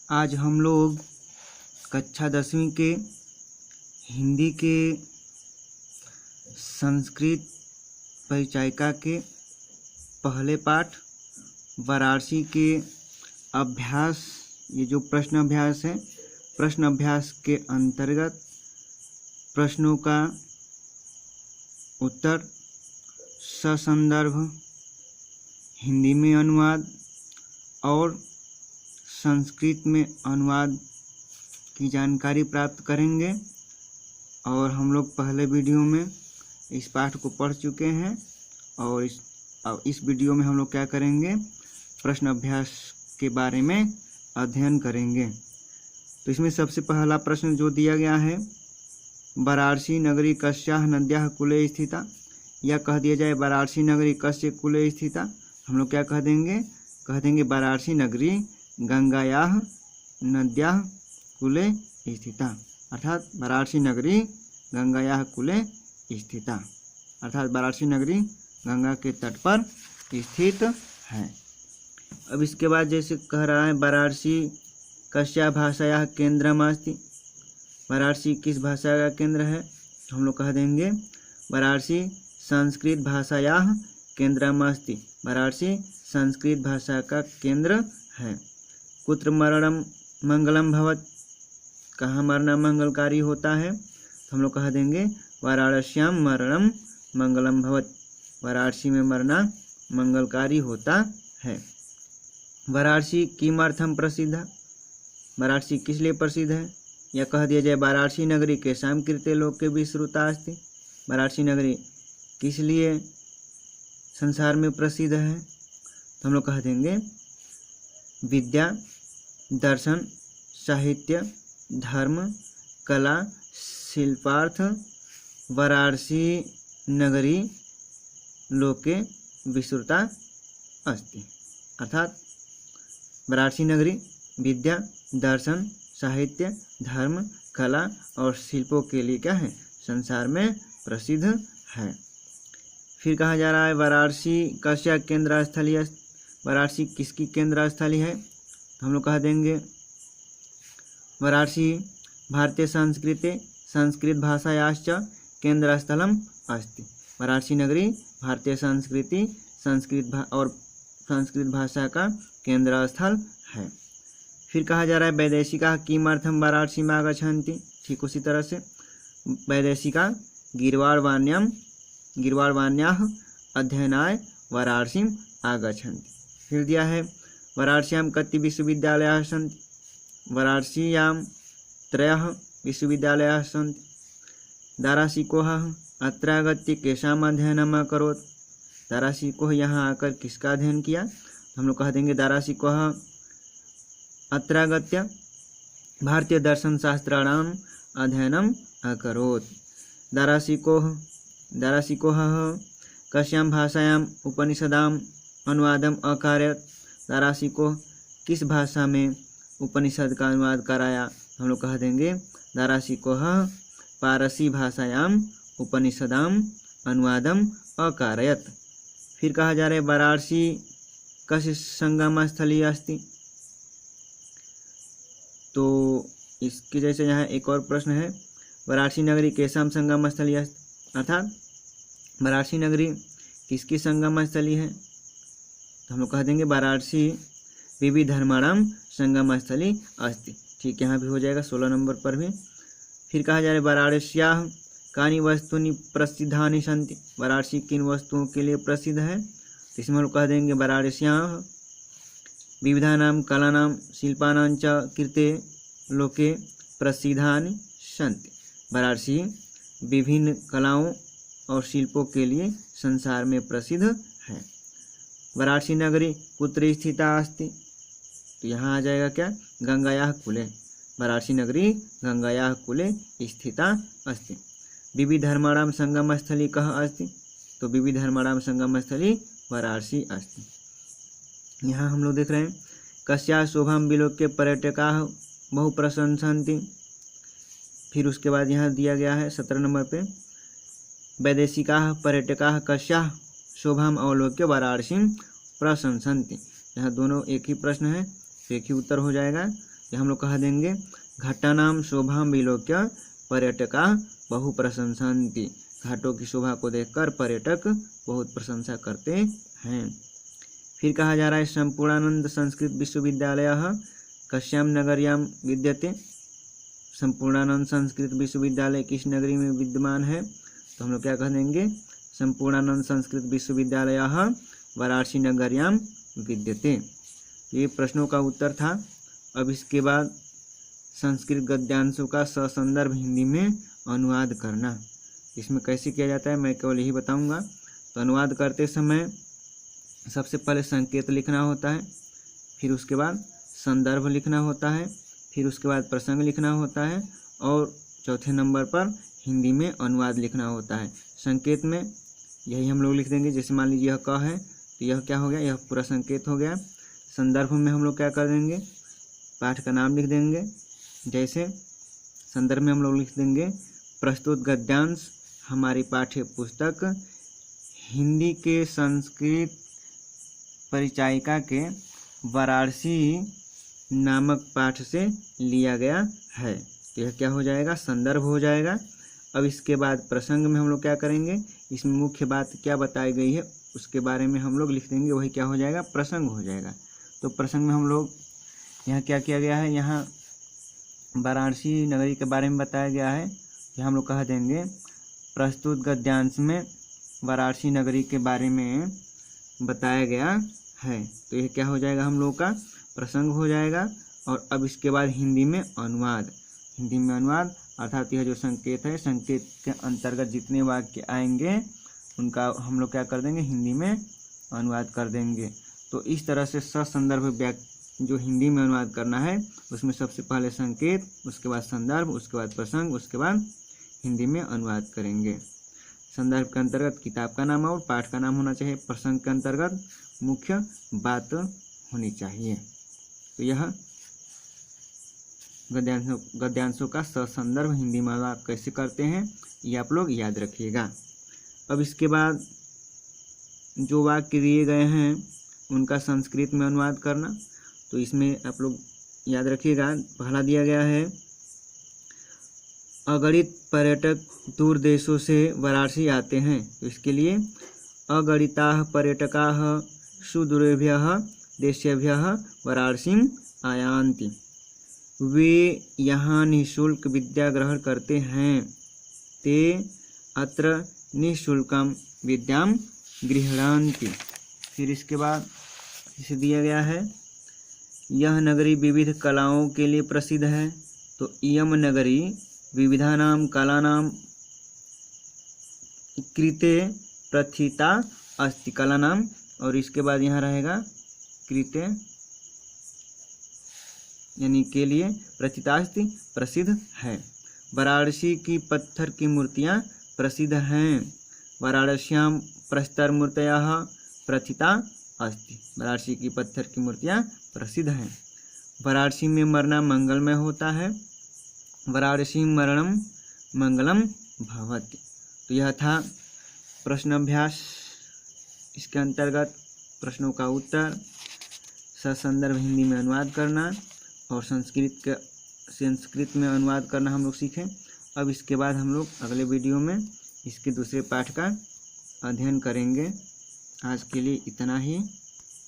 आज हम लोग कक्षा 10वीं के हिंदी के संस्कृत परिचायिका के पहले पाठ वाराणसी के अभ्यास, ये जो प्रश्न अभ्यास है, प्रश्न अभ्यास के अंतर्गत प्रश्नों का उत्तर, ससंदर्भ हिंदी में अनुवाद और संस्कृत में अनुवाद की जानकारी प्राप्त करेंगे। और हम लोग पहले वीडियो में इस पाठ को पढ़ चुके हैं और इस वीडियो में हम लोग क्या करेंगे, प्रश्न अभ्यास के बारे में अध्ययन करेंगे। तो इसमें सबसे पहला प्रश्न जो दिया गया है, वाराणसी नगरी कस्याः नद्याः कूले स्थिता, या कह दिया जाए वाराणसी नगरी कस्य कूले स्थिता, हम लोग क्या कह देंगे वाराणसी नगरी गंगायाः नद्याः कूले स्थिता, अर्थात वाराणसी नगरी गंगायाः कूले स्थिता, अर्थात वाराणसी नगरी गंगा के तट पर स्थित है। अब इसके बाद जैसे कह रहा है वाराणसी कस्या भाषायाः केंद्रमस्ति, वाराणसी किस भाषा का केंद्र है, हम लोग कह देंगे वाराणसी संस्कृत भाषायाः केंद्रमस्ति, वाराणसी संस्कृत भाषा का केंद्र है। कुत्र मरणम मंगलम भवत, कहाँ मरना मंगलकारी होता है, तो हम लोग कह देंगे वाराणस्यां मरणम मंगलम भवत, वाराणसी में मरना मंगलकारी होता है। वाराणसी किमर्थम प्रसिद्ध, वाराणसी किस लिए प्रसिद्ध है, या कह दिया जाए वाराणसी नगरी केषां कृते लोके विश्रुता अस्ति, वाराणसी नगरी किस लिए संसार में प्रसिद्ध है, तो हम लोग कह देंगे विद्या, दर्शन, साहित्य, धर्म, कला, शिल्पार्थ वाराणसी नगरी लोके विश्रुता अस्ति, अर्थात वाराणसी नगरी विद्या, दर्शन, साहित्य, धर्म, कला और शिल्पों के लिए क्या है, संसार में प्रसिद्ध है। फिर कहा जा रहा है वाराणसी कस्या केंद्र स्थली, वाराणसी किसकी केंद्र स्थली है, तो हम लोग कह देंगे वाराणसी भारतीय संस्कृते संस्कृत भाषायाश्च केंद्र स्थलम अस्ति, वाराणसी नगरी भारतीय संस्कृति संस्कृत भाषा का केंद्र स्थल है। फिर कहा जा रहा है वैदेशिका किमर्थम वाराणसी में आगच्छन्ति, ठीक उसी तरह से वैदेशिका गीर्वाणवाण्याः अध्ययनाय वाराणसी आगच्छन्ति। फिर दिया है वाराणस्यां कति विश्वविद्यालयाः सन्ति, वाराणस्यां 3 विश्वविद्यालयाः सन्ति। दाराशिकोः अत्र आगत्य केषाम् अध्ययनम् अकरोत्, दाराशिकोः यहाँ आकर किसका अध्ययन किया, तो हम लोग कह देंगे दाराशिकोः अत्र आगत्य भारतीय दर्शन शास्त्राणाम् अध्ययनम् अकरोत्। दाराशिकोः कस्यां भाषायाम् उपनिषदाम् अनुवादम अकारयत्, दाराशिकोः किस भाषा में उपनिषद का अनुवाद कराया, हम लोग कह देंगे दाराशिकोः पारसी भाषायाम उपनिषदाम अनुवादम अकारयत्। फिर कहा जा रहा है वाराणसी कस्य संगम स्थली अस्ति, तो इसके जैसे यहाँ एक और प्रश्न है वाराणसी नगरी केषां संगम स्थली अस्ति, अर्थात वाराणसी नगरी किसकी संगम स्थली है, तो हम लोग कह देंगे वाराणसी विविधर्माणां संगम स्थली अस्ति, ठीक, यहाँ भी हो जाएगा 16 नंबर पर भी। फिर कहा जा रहा है वाराणस्याः कानि वस्तूनि प्रसिद्धानि सन्ति, वाराणसी किन वस्तुओं के लिए प्रसिद्ध है, तो इसमें हम लोग कह देंगे वाराणस्याः विविधानां कलानां शिल्पानां च कृते लोके प्रसिद्धानि सन्ति, वाराणसी विभिन्न कलाओं और शिल्पों के लिए संसार में प्रसिद्ध है। वाराणसी नगरी कुत्र स्थिता अस्ति, तो यहाँ आ जाएगा क्या, गंगायाः कूले, वाराणसी नगरी गंगायाः कूले स्थिता अस्ति। विविधर्माणां संगम स्थली कः अस्ति, तो विविधर्माणां संगम स्थली वाराणसी अस्ति। यहाँ हम लोग देख रहे हैं कस्याः शोभां विलोक्य पर्यटकाः बहु प्रशंसन्ति। फिर उसके बाद यहाँ दिया गया है 17 नंबर पे वैदेशिकाः पर्यटकाः कस्याः शोभाम् अवलोक्य वाराणसीं प्रशंसन्ति। यहाँ दोनों एक ही प्रश्न है, एक ही उत्तर हो जाएगा। तो हम लोग कह देंगे घट्टानां शोभां विलोक्य पर्यटका बहु प्रशंसन्ति। घाटों की शोभा को देखकर पर्यटक बहुत प्रशंसा करते हैं। फिर कहा जा रहा है संपूर्णानंद संस्कृत विश्वविद्यालयः कस्यां नगर्यां विद्यते। संपूर्णानंद संस्कृत विश्वविद्यालय किस नगरी में विद्यमान है? तो हम लोग क्या कह देंगे संपूर्णानंद संस्कृत विश्वविद्यालयः वाराणसी नगर्यां विद्यते। ये प्रश्नों का उत्तर था। अब इसके बाद संस्कृत गद्यांशों का ससंदर्भ हिंदी में अनुवाद करना। इसमें कैसे किया जाता है मैं केवल यही बताऊंगा। तो अनुवाद करते समय सबसे पहले संकेत लिखना होता है, फिर उसके बाद संदर्भ लिखना होता है, फिर उसके बाद प्रसंग लिखना होता है और चौथे नंबर पर हिंदी में अनुवाद लिखना होता है। संकेत में यही हम लोग लिख देंगे, जैसे मान लीजिए यह क है तो यह क्या हो गया, यह पूरा संकेत हो गया। संदर्भ में हम लोग क्या कर देंगे, पाठ का नाम लिख देंगे। जैसे संदर्भ में हम लोग लिख देंगे प्रस्तुत गद्यांश हमारी पाठ्य पुस्तक हिंदी के संस्कृत परिचायिका के वाराणसी नामक पाठ से लिया गया है। तो यह क्या हो जाएगा, संदर्भ हो जाएगा। अब इसके बाद प्रसंग में हम लोग क्या करेंगे, इसमें मुख्य बात क्या बताई गई है उसके बारे में हम लोग लिख देंगे, वही क्या हो जाएगा, प्रसंग हो जाएगा। तो प्रसंग में हम लोग यहाँ क्या किया गया है, यहाँ वाराणसी नगरी के बारे में बताया गया है। यहाँ हम लोग कह देंगे प्रस्तुत गद्यांश में वाराणसी नगरी के बारे में बताया गया है। तो यह क्या हो जाएगा, हम लोग का प्रसंग हो जाएगा। और अब इसके बाद हिंदी में अनुवाद। हिंदी में अनुवाद अर्थात यह जो संकेत है, संकेत के अंतर्गत जितने वाक्य आएंगे उनका हम लोग क्या कर देंगे, हिंदी में अनुवाद कर देंगे। तो इस तरह से ससंदर्भ वाक्य जो हिंदी में अनुवाद करना है उसमें सबसे पहले संकेत, उसके बाद संदर्भ, उसके बाद प्रसंग, उसके बाद हिंदी में अनुवाद करेंगे। संदर्भ के अंतर्गत किताब का नाम और पाठ का नाम होना चाहिए। प्रसंग के अंतर्गत मुख्य बात होनी चाहिए। तो यह गद्यांशों का ससंदर्भ हिंदी में अनुवाद कैसे करते हैं ये आप लोग याद रखिएगा। अब इसके बाद जो वाक्य दिए गए हैं उनका संस्कृत में अनुवाद करना। तो इसमें आप लोग याद रखिएगा, पहला दिया गया है अगणित पर्यटक दूर देशों से वाराणसी आते हैं। तो इसके लिए अगणिताः पर्यटकाः सुदूरेभ्यः देशेभ्यः वाराणसीं आयान्ति। वे यहाँ निःशुल्क विद्या ग्रहण करते हैं। ते अत्र निःशुल्कं विद्यां गृह्णान्ति। फिर इसके बाद इसे दिया गया है यह नगरी विविध कलाओं के लिए प्रसिद्ध है। तो इयम नगरी विविधानां कलानां कृते प्रथिता अस्ति। कलानां और इसके बाद यहाँ रहेगा कृते यानी के लिए प्रथिता अस्ति प्रसिद्ध है। वाराणसी की पत्थर की मूर्तियाँ प्रसिद्ध हैं। वाराणस्यां प्रस्तर मूर्तयः प्रथिता अस्ति। वाराणसी की पत्थर की मूर्तियाँ प्रसिद्ध हैं। वाराणसी में मरना मंगलमय होता है। वाराणसी मरणम मंगलम भवति। तो यह था प्रश्न अभ्यास। इसके अंतर्गत प्रश्नों का उत्तर, ससंदर्भ हिंदी में अनुवाद करना और संस्कृत में अनुवाद करना हम लोग सीखें। अब इसके बाद हम लोग अगले वीडियो में इसके दूसरे पाठ का अध्ययन करेंगे। आज के लिए इतना ही।